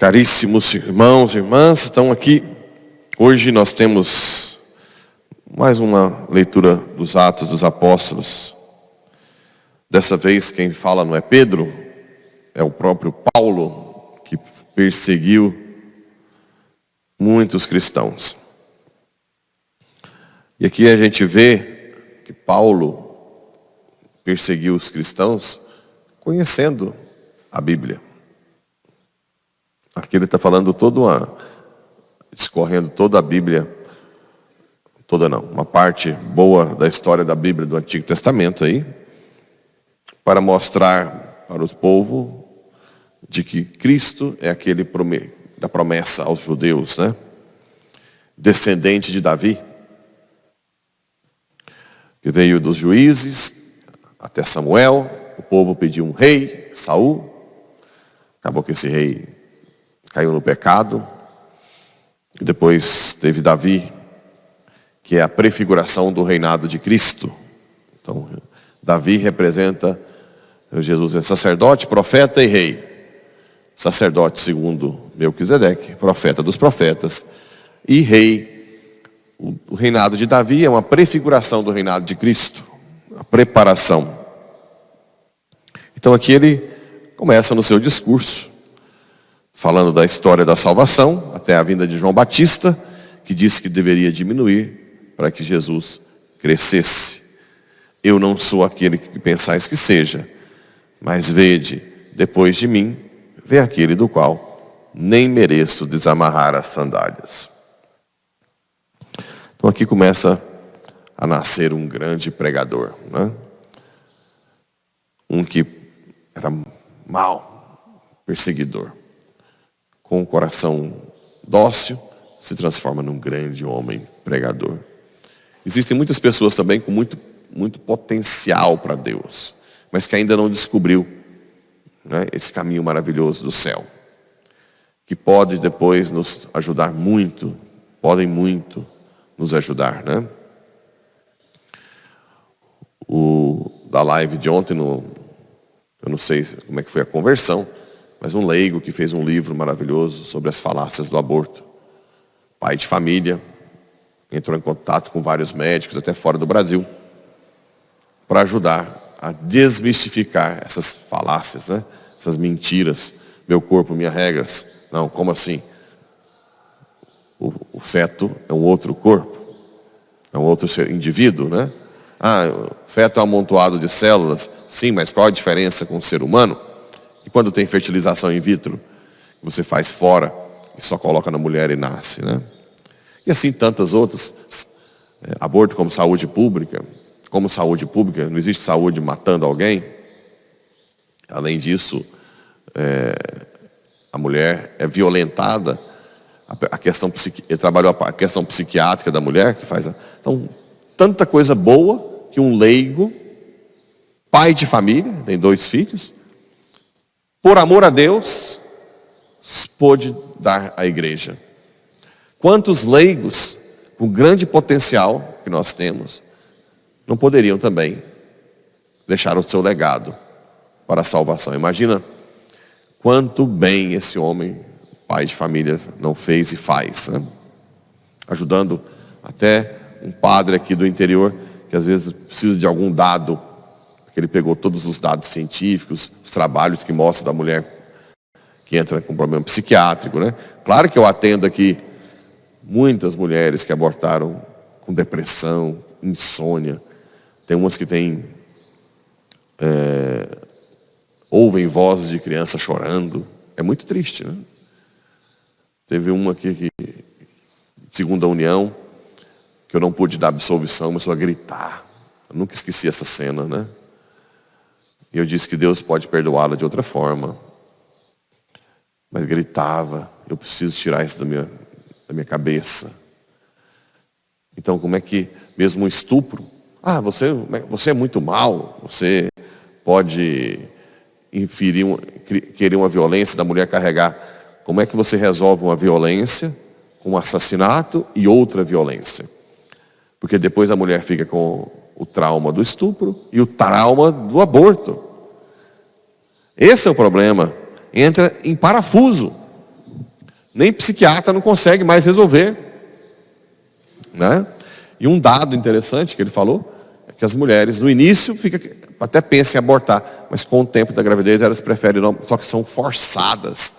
Caríssimos irmãos e irmãs, estão aqui. Hoje nós temos mais uma leitura dos Atos dos Apóstolos. Dessa vez quem fala não é Pedro, é o próprio Paulo, que perseguiu muitos cristãos. E aqui a gente vê que Paulo perseguiu os cristãos conhecendo a Bíblia. Aqui ele está falando discorrendo toda a Bíblia, uma parte boa da história da Bíblia do Antigo Testamento aí, para mostrar para os povos de que Cristo é aquele da promessa aos judeus, né? Descendente de Davi, que veio dos juízes até Samuel. O povo pediu um rei, Saul. Acabou que esse rei caiu no pecado. E depois teve Davi, que é a prefiguração do reinado de Cristo. Então, Davi representa Jesus, é sacerdote, profeta e rei. Sacerdote segundo Melquisedeque, profeta dos profetas e rei. O reinado de Davi é uma prefiguração do reinado de Cristo, a preparação. Então aqui ele começa no seu discurso, falando da história da salvação, até a vinda de João Batista, que disse que deveria diminuir para que Jesus crescesse. Eu não sou aquele que pensais que seja, mas vede, depois de mim, vê aquele do qual nem mereço desamarrar as sandálias. Então aqui começa a nascer um grande pregador, né? Um que era mau, perseguidor, com o coração dócil, se transforma num grande homem pregador. Existem muitas pessoas também com muito potencial para Deus, mas que ainda não descobriu, né, esse caminho maravilhoso do céu, que pode depois nos ajudar muito, podem muito nos ajudar, né? Da live de ontem, eu não sei como é que foi a conversão, mas um leigo que fez um livro maravilhoso sobre as falácias do aborto. Pai de família, entrou em contato com vários médicos, até fora do Brasil, para ajudar a desmistificar essas falácias, né? Essas mentiras. Meu corpo, minhas regras. Não, como assim? O feto é um outro corpo, é um outro indivíduo, né? O feto é um amontoado de células. Sim, mas qual a diferença com o ser humano? E quando tem fertilização in vitro, você faz fora e só coloca na mulher e nasce, né? E assim tantas outras. Aborto como saúde pública. Como saúde pública, não existe saúde matando alguém. Além disso, a mulher é violentada. Ele trabalhou a questão psiquiátrica da mulher, que faz. Então, tanta coisa boa que um leigo, pai de família, tem 2 filhos, por amor a Deus, pôde dar à igreja. Quantos leigos, com grande potencial que nós temos, não poderiam também deixar o seu legado para a salvação? Imagina quanto bem esse homem, pai de família, não fez e faz, né? Ajudando até um padre aqui do interior, que às vezes precisa de algum dado, porque ele pegou todos os dados científicos, os trabalhos que mostram da mulher que entra com problema psiquiátrico, né? Claro que eu atendo aqui muitas mulheres que abortaram com depressão, insônia. Tem umas que ouvem vozes de criança chorando. É muito triste, né? Teve uma aqui que, segunda união, que eu não pude dar absolvição, começou a gritar. Eu nunca esqueci essa cena, né? E eu disse que Deus pode perdoá-la de outra forma. Mas gritava, eu preciso tirar isso da minha cabeça. Então, como é que, mesmo um estupro, você é muito mal, você pode querer uma violência da mulher carregar. Como é que você resolve uma violência com um assassinato e outra violência? Porque depois a mulher fica com o trauma do estupro e o trauma do aborto. Esse é o problema. Entra em parafuso. Nem psiquiatra não consegue mais resolver, né? E um dado interessante que ele falou é que as mulheres no início até pensam em abortar, mas com o tempo da gravidez elas preferem não, só que são forçadas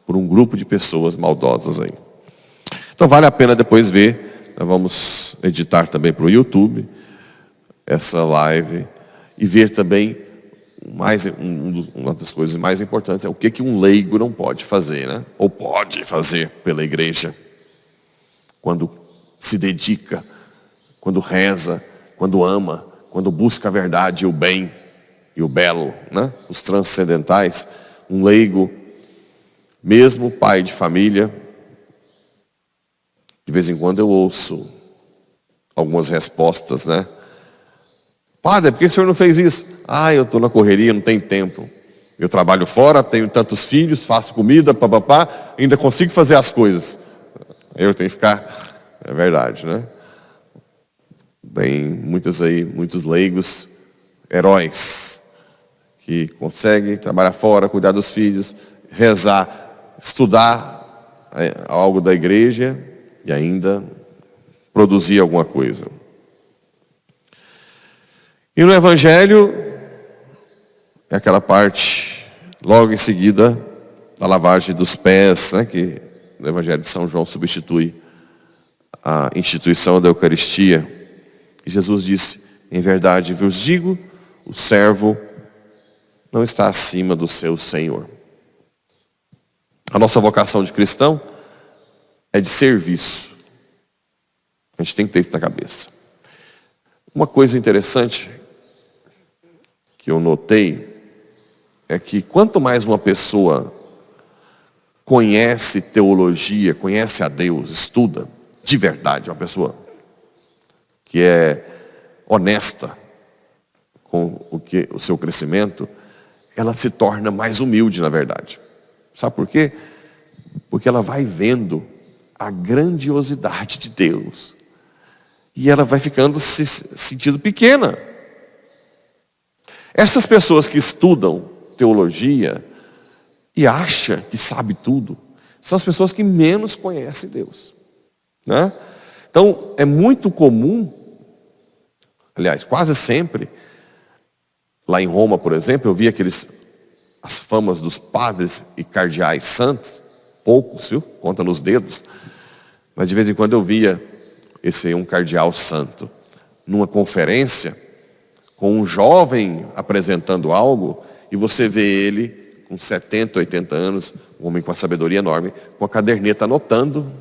por um grupo de pessoas maldosas aí. Então vale a pena depois ver. Nós vamos editar também para o YouTube essa live e ver também uma das coisas mais importantes é o que um leigo não pode fazer, né? Ou pode fazer pela igreja quando se dedica, quando reza, quando ama, quando busca a verdade e o bem e o belo, né? Os transcendentais. Um leigo, mesmo pai de família, de vez em quando eu ouço algumas respostas, né? Padre, por que o senhor não fez isso? Eu estou na correria, não tenho tempo. Eu trabalho fora, tenho tantos filhos, faço comida, papapá, ainda consigo fazer as coisas. Eu tenho que ficar, é verdade, né? Tem muitos leigos, heróis, que conseguem trabalhar fora, cuidar dos filhos, rezar, estudar algo da igreja e ainda produzir alguma coisa. E no Evangelho, é aquela parte, logo em seguida, da lavagem dos pés, né, que no Evangelho de São João substitui a instituição da Eucaristia. E Jesus disse, em verdade vos digo, o servo não está acima do seu Senhor. A nossa vocação de cristão é de serviço. A gente tem que ter isso na cabeça. Uma coisa interessante que eu notei é que quanto mais uma pessoa conhece teologia, conhece a Deus, estuda de verdade, uma pessoa que é honesta com o seu crescimento, ela se torna mais humilde, na verdade. Sabe por quê? Porque ela vai vendo a grandiosidade de Deus. E ela vai ficando se sentindo pequena. Essas pessoas que estudam teologia e acham que sabe tudo, são as pessoas que menos conhecem Deus, né? Então, é muito comum, aliás, quase sempre, lá em Roma, por exemplo, eu vi as famas dos padres e cardeais santos, poucos, viu? Conta nos dedos, mas de vez em quando eu via um cardeal santo numa conferência com um jovem apresentando algo, e você vê ele com 70, 80 anos, um homem com uma sabedoria enorme, com a caderneta anotando,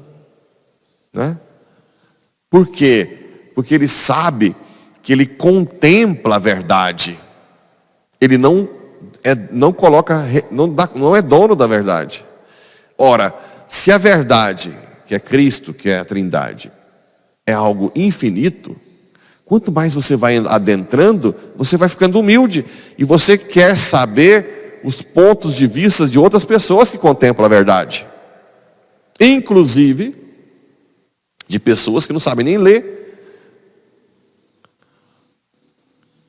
né? Por quê? Porque ele sabe que ele contempla a verdade. Ele não é dono da verdade. Ora, se a verdade, que é Cristo, que é a Trindade, é algo infinito, quanto mais você vai adentrando, você vai ficando humilde. E você quer saber os pontos de vista de outras pessoas que contemplam a verdade. Inclusive, de pessoas que não sabem nem ler.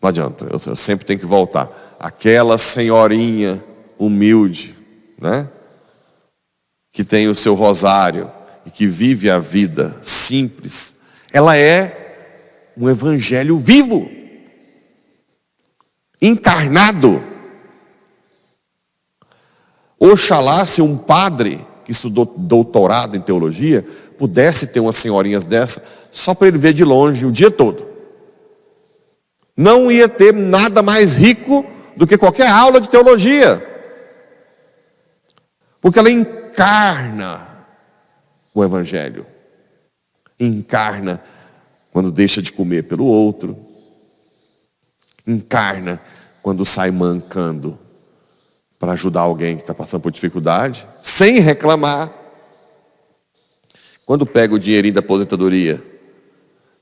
Não adianta, eu sempre tenho que voltar. Aquela senhorinha humilde, né? Que tem o seu rosário e que vive a vida simples. Ela é um evangelho vivo, encarnado. Oxalá se um padre que estudou doutorado em teologia pudesse ter umas senhorinhas dessa, só para ele ver de longe o dia todo. Não ia ter nada mais rico do que qualquer aula de teologia, porque ela encarna o evangelho, encarna quando deixa de comer pelo outro, encarna quando sai mancando para ajudar alguém que está passando por dificuldade, sem reclamar. Quando pega o dinheirinho da aposentadoria,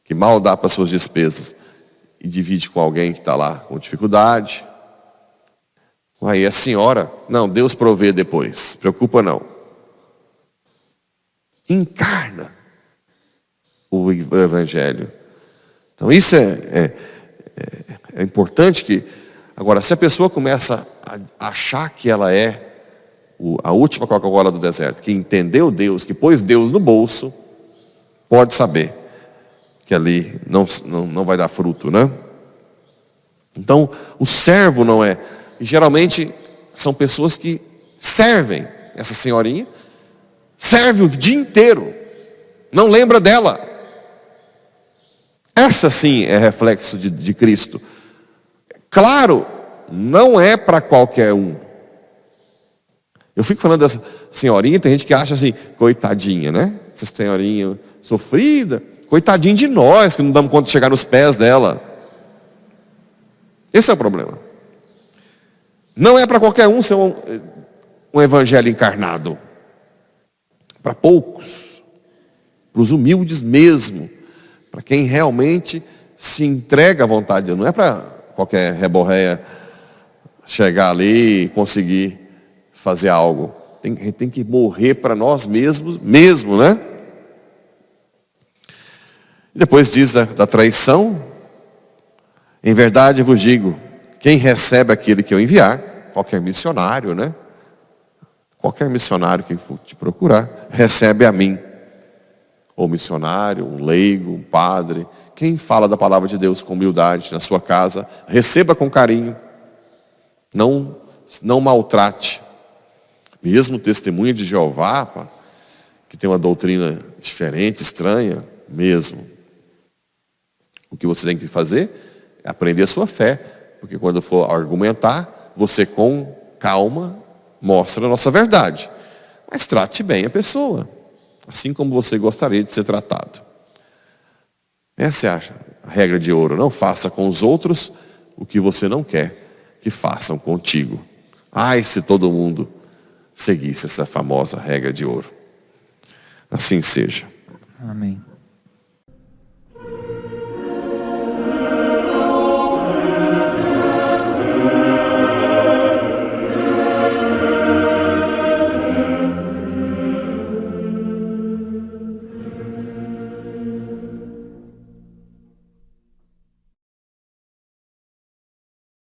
que mal dá para suas despesas, e divide com alguém que está lá com dificuldade, aí a senhora, não, Deus provê depois, preocupa não. Encarna o evangelho. Então isso é importante que, agora, se a pessoa começa a achar que ela é a última Coca-Cola do deserto, que entendeu Deus, que pôs Deus no bolso, pode saber que ali não vai dar fruto, né? Então, o servo não é. E geralmente são pessoas que servem essa senhorinha, serve o dia inteiro, não lembra dela. Essa sim é reflexo de Cristo. Claro, não é para qualquer um. Eu fico falando dessa senhorinha, tem gente que acha assim, coitadinha, né? Essa senhorinha sofrida, coitadinha de nós, que não damos conta de chegar nos pés dela. Esse é o problema. Não é para qualquer um ser um evangelho encarnado. Para poucos. Para os humildes mesmo. Para quem realmente se entrega à vontade de Deus. Não é para qualquer reborréia chegar ali e conseguir fazer algo. A gente tem que morrer para nós mesmos, mesmo, né? E depois diz da traição. Em verdade vos digo, quem recebe aquele que eu enviar, qualquer missionário, né? Qualquer missionário que for te procurar, recebe a mim. Ou missionário, um leigo, um padre. Quem fala da palavra de Deus com humildade na sua casa, receba com carinho. Não maltrate. Mesmo testemunha de Jeová, que tem uma doutrina diferente, estranha, mesmo. O que você tem que fazer é aprender a sua fé. Porque quando for argumentar, você com calma mostra a nossa verdade. Mas trate bem a pessoa. Assim como você gostaria de ser tratado. Essa é a regra de ouro. Não faça com os outros o que você não quer que façam contigo. Ai, se todo mundo seguisse essa famosa regra de ouro. Assim seja. Amém.